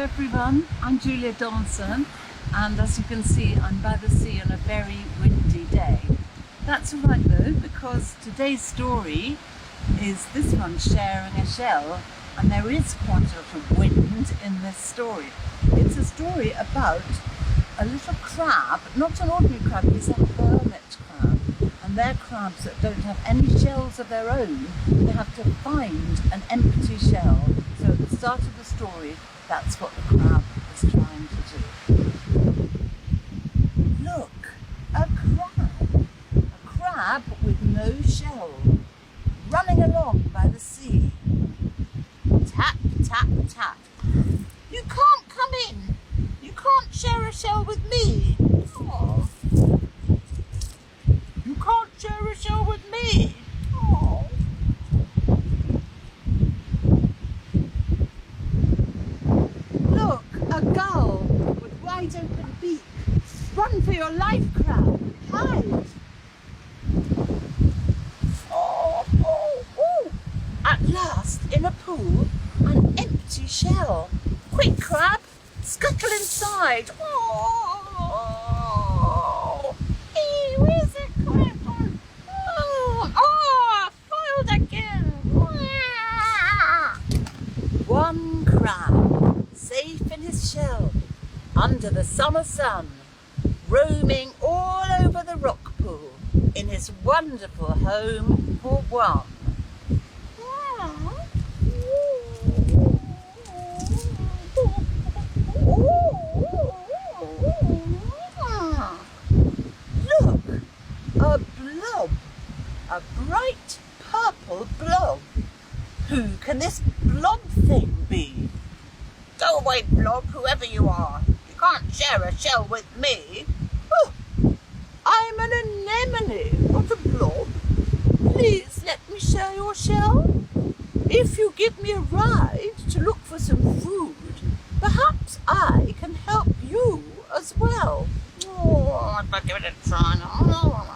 everyone, I'm Julia Donaldson, and as you can see I'm by the sea on a very windy day. That's alright though, because today's story is this one, sharing a shell, and there is quite a lot of wind in this story. It's a story about a little crab, not an ordinary crab, he's a hermit crab, and they're crabs that don't have any shells of their own. They have to find an empty shell. So at the start of the story, that's what the crab is trying to do. Look, a crab with no shell, running along by the sea. Tap, tap, tap. You can't come in. You can't share a shell with me. Oh. You can't share a shell with me. Oh. Look, a gull with wide open beak. Run for your life, crab. Hide. Oh, oh, oh. At last, in a pool, an empty shell. Quick, crab. Scuttle inside. Oh, hey, where's the crab gone? Oh, foiled again. One crab, safe in his shell, under the summer sun, roaming all over the rock pool in his wonderful home for one. Look, a blob, a bright purple blob. Who can this blob thing be? Go away, blob, whoever you are. You can't share a shell with me. Oh, I'm an anemone, not a blob. Please let me share your shell. If you give me a ride to look for some food, perhaps I can help you as well. Oh, I'd better give it a try now.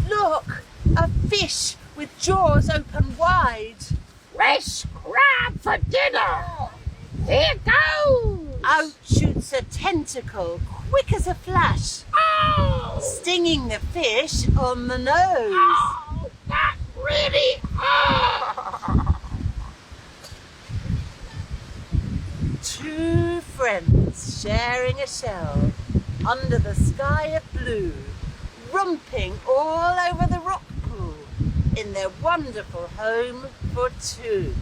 Look, a fish with jaws open wide. Fresh crab for dinner! Here goes! Out shoots a tentacle, quick as a flash, Oh! stinging the fish on the nose. Oh, that really hurt! Two friends sharing a shell under the sky of blue, romping all over the rock pool in their wonderful home for two.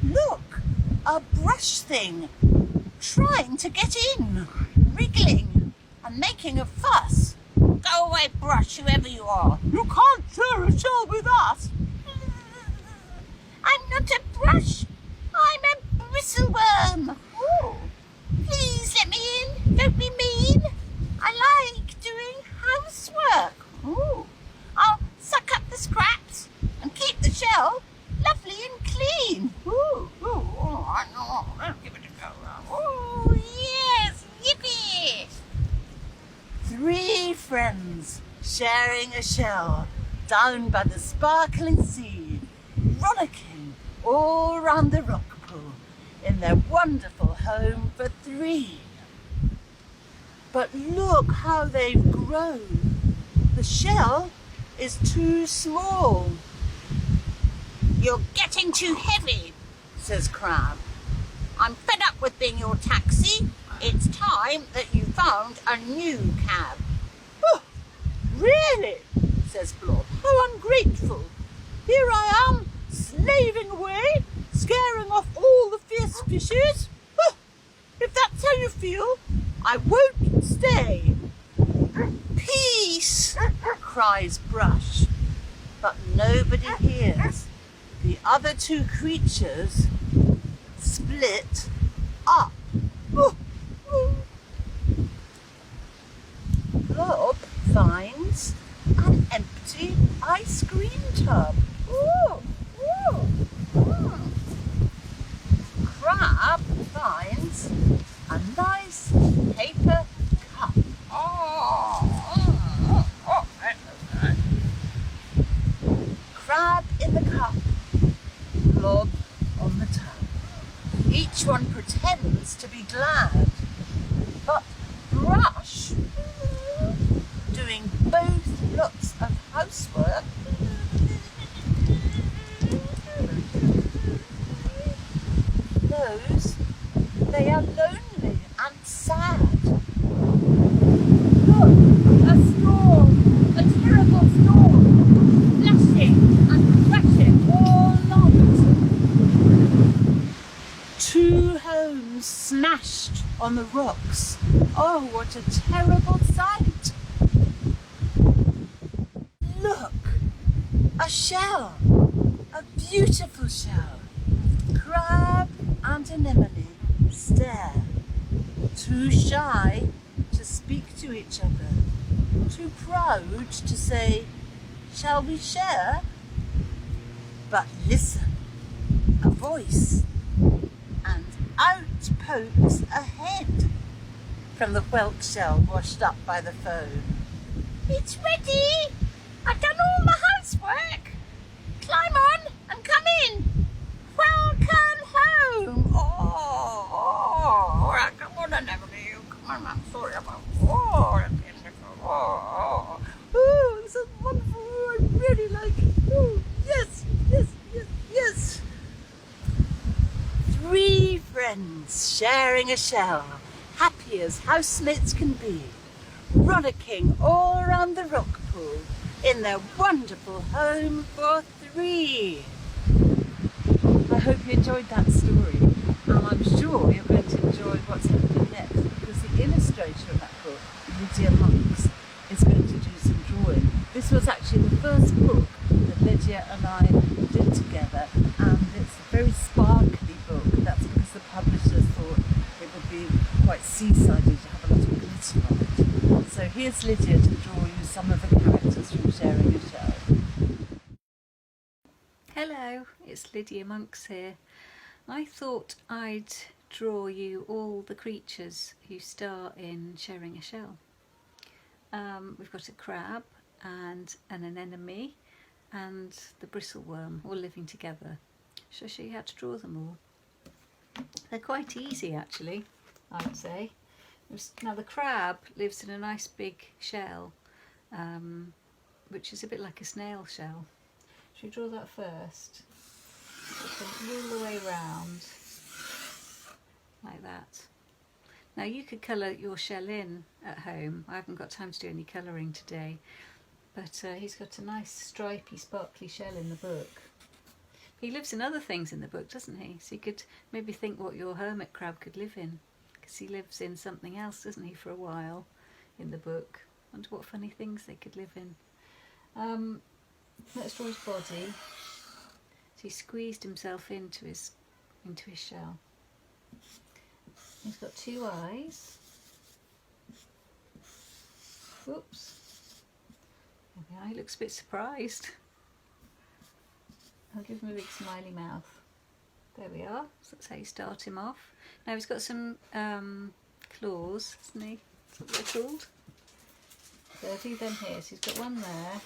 Look, a brush thing, trying to get in, wriggling and making a fuss. Go away, brush, whoever you are. You can't share a shell with us. I'm not a brush. I'm a bristleworm. Oh. Please let me in. Don't be mean. I like doing housework. Oh. I'll suck up the scraps and keep the shell lovely and clean. Ooh, ooh, oh, I know. Let's give it a go. Oh, yes, yippee! Three friends sharing a shell down by the sparkling sea, rollicking all round the rock pool in their wonderful home for three. But look how they've grown. The shell is too small. You're getting too heavy, says Crab. I'm fed up with being your taxi. It's time that you found a new cab. Oh, really? Says Blob. How ungrateful. Here I am, slaving away, scaring off all the fierce fishes. Oh, if that's how you feel, I won't stay. Peace, cries Brush, but nobody hears. The other two creatures split up. Oh, oh. Blob finds an empty ice cream tub. Oh, oh, oh. Crab finds crab in the cup, blob on the tub. Each one pretends to be glad, but Brush, doing both lots of housework, knows they are lonely and sad. Look, a storm, a terrible storm, flashing and crashing all night. Two homes smashed on the rocks. Oh, what a terrible sight. Look, a shell, a beautiful shell. Crab and anemone stare, too shy to speak to each other, too proud to say, shall we share? But listen, a voice, and out pokes a head from the whelk shell washed up by the foam. It's ready! I've done all my housework! Climb on and come in! Welcome home! Oh, come on, Anemone. Come on, I'm sorry about oh, this is wonderful. Oh, I really like it. Oh, yes, yes, yes, yes. Three friends sharing a shell, happy as housemates can be, rollicking all around the rock pool in their wonderful home for three. I hope you enjoyed that story, and I'm sure you're going to enjoy what's happening next, because the illustrator of that book, Lydia Monks, is going to do some drawing. This was actually the first book that Lydia and I did together, and it's a very sparkly book. That's because the publishers thought it would be quite seasidey to have a lot of glitter on it. So here's Lydia to draw you some of the characters from Sharing a Shell. Hello, it's Lydia Monks here. I thought I'd draw you all the creatures who star in Sharing a Shell. We've got a crab and an anemone and the bristleworm all living together. Shall I show you how to draw them all? They're quite easy actually, I would say. Now the crab lives in a nice big shell, which is a bit like a snail shell. Should we draw that first? All the way round, like that. Now you could colour your shell in at home. I haven't got time to do any colouring today, but he's got a nice stripy, sparkly shell in the book. He lives in other things in the book, doesn't he? So you could maybe think what your hermit crab could live in, because he lives in something else, doesn't he, for a while in the book. I wonder what funny things they could live in. Let's draw his body. So he squeezed himself into his shell. He's got two eyes. Whoops. Okay, he looks a bit surprised. I'll give him a big smiley mouth. There we are. So that's how you start him off. Now he's got some claws, hasn't he? That's what they're called. So I'll do them here. So he's got one there.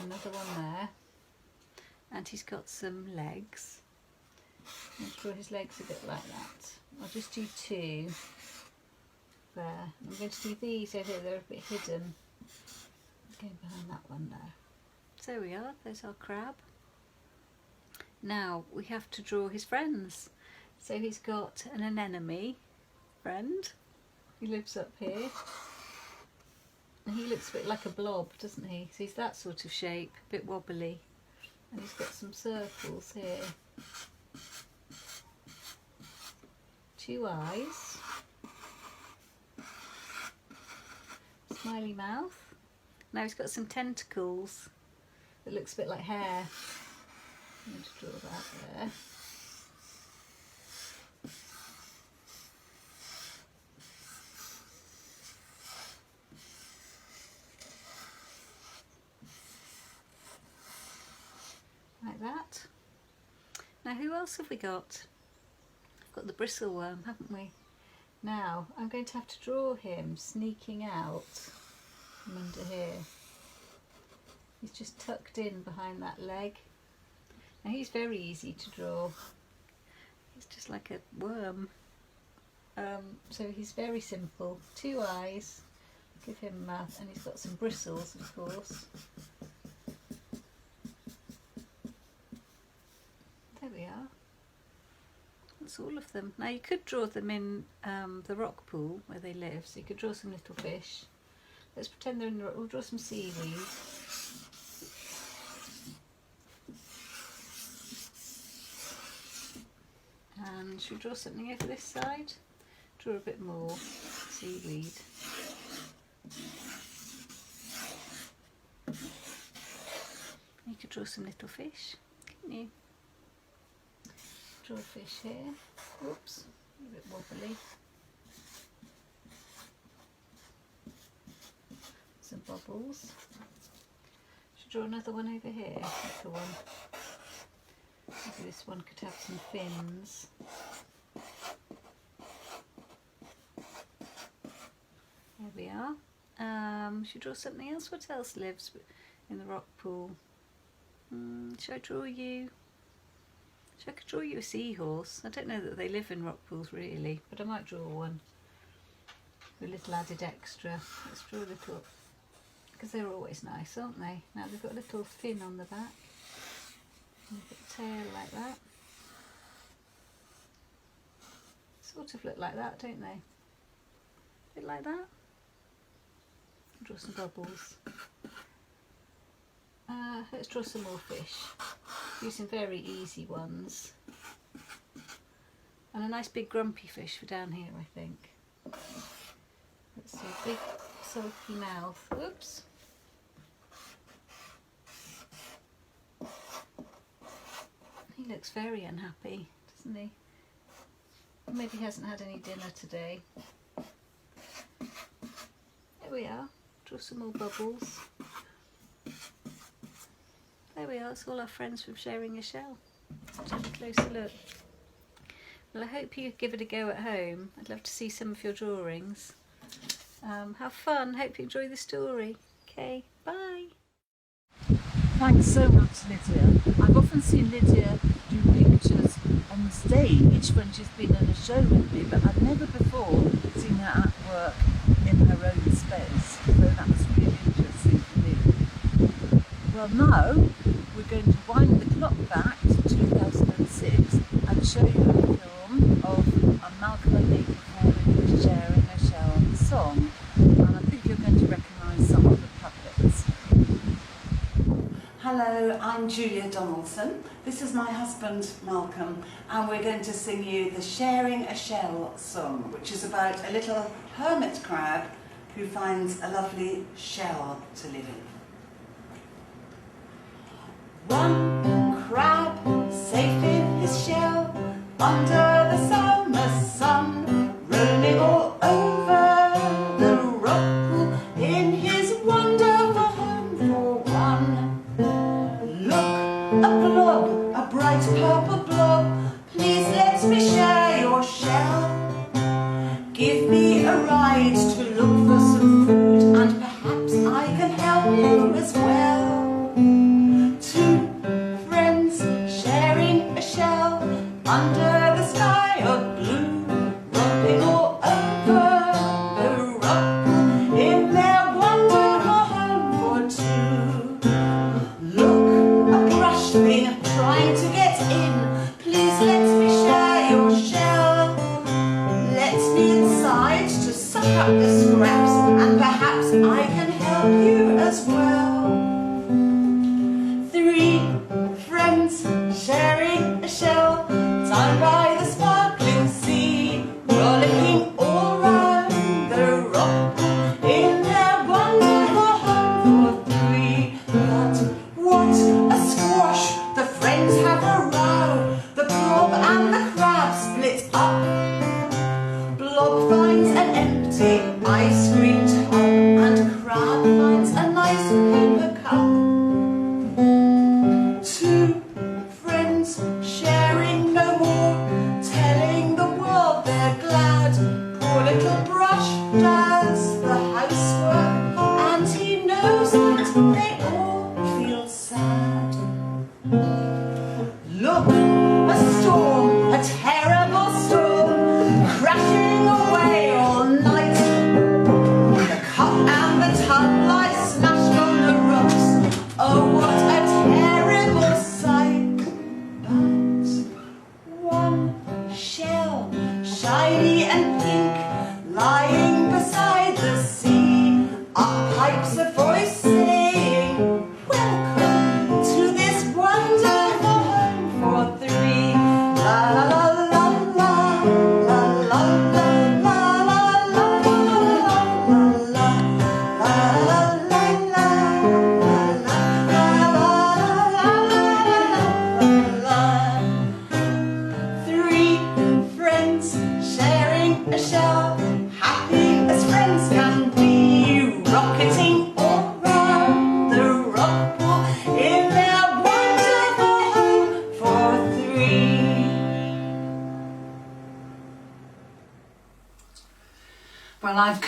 Another one there, and he's got some legs. I'll draw his legs a bit like that. I'll just do two there. I'm going to do these over here, they're a bit hidden. Going behind that one there. So we are, there's our crab. Now we have to draw his friends. So he's got an anemone friend. He lives up here. And he looks a bit like a blob, doesn't he? So he's that sort of shape, a bit wobbly. And he's got some circles here. Two eyes. Smiley mouth. Now he's got some tentacles that looks a bit like hair. I'm going to draw that there. Like that. Now who else have we got? We've got the bristleworm, haven't we? Now I'm going to have to draw him sneaking out from under here. He's just tucked in behind that leg. Now he's very easy to draw. He's just like a worm. So he's very simple. 2 eyes. Give him mouth, and he's got some bristles, of course. There we are. That's all of them. Now you could draw them in the rock pool where they live, so you could draw some little fish. Let's pretend they're in the rock. We'll draw some seaweed. And should we draw something over this side? Draw a bit more seaweed. You could draw some little fish, couldn't you? Draw a fish here. Oops, a bit wobbly. Some bubbles. Should draw another one over here, little one. Maybe this one could have some fins. There we are. Should we draw something else? What else lives in the rock pool? Should I draw you? I could draw you a seahorse. I don't know that they live in rock pools really, but I might draw one. A little added extra. Let's draw a little, because they're always nice, aren't they? Now they've got a little fin on the back. And a tail like that. Sort of look like that, don't they? A bit like that. Draw some bubbles. Let's draw some more fish. Use some very easy ones. And a nice big grumpy fish for down here, I think. Let's see, big sulky mouth. Oops. He looks very unhappy, doesn't he? Maybe he hasn't had any dinner today. There we are. Draw some more bubbles. There we are, it's all our friends from Sharing a Shell. Let's have a closer look. Well, I hope you give it a go at home. I'd love to see some of your drawings. Have fun, hope you enjoy the story. Okay, bye. Thanks so much, Lydia. I've often seen Lydia do pictures on the stage when she's been in a show with me, but I've never before seen her at work in her own space, so that was really interesting for me. Well, now we're going to wind the clock back to 2006 and show you a film of Malcolm and me performing the Sharing a Shell song, and I think you're going to recognise some of the puppets. Hello, I'm Julia Donaldson. This is my husband Malcolm, and we're going to sing you the Sharing a Shell song, which is about a little hermit crab who finds a lovely shell to live in. One crab safe in his shell under the summer sun, roaming all over the rock pool in his wonderful home for one. Look, a blob, a bright purple blob, please let me share your shell. Give me a ride to look for some food, and perhaps I can help you as well. Two friends sharing a shell under the sky of blue, romping all over the rock in their wonderful home for two. Look, a crushed thing trying to get in, please let me share your shell. Let me inside to suck up the scraps, and perhaps I can help you as well. Three friends sharing a shell down by the sparkling sea, rollicking all round the rock in their wonderful home for three. But what a squash! The friends have a row. The blob and the crab split up. Blob finds an empty ice cream tub, and crab finds a nice paper cup.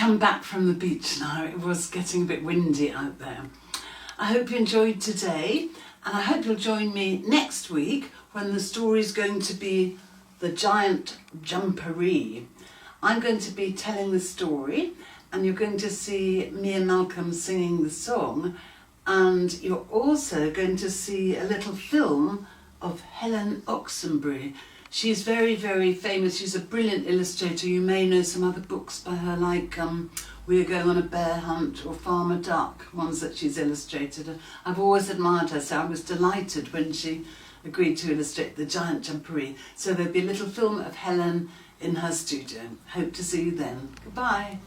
come back from the beach now. It was getting a bit windy out there. I hope you enjoyed today, and I hope you'll join me next week when the story is going to be The Giant Jumperee. I'm going to be telling the story, and you're going to see me and Malcolm singing the song, and you're also going to see a little film of Helen Oxenbury. She's very, very famous. She's a brilliant illustrator. You may know some other books by her, like We're Going on a Bear Hunt or Farmer Duck, ones that she's illustrated. I've always admired her, so I was delighted when she agreed to illustrate The Giant Jumperee. So there'll be a little film of Helen in her studio. Hope to see you then. Goodbye.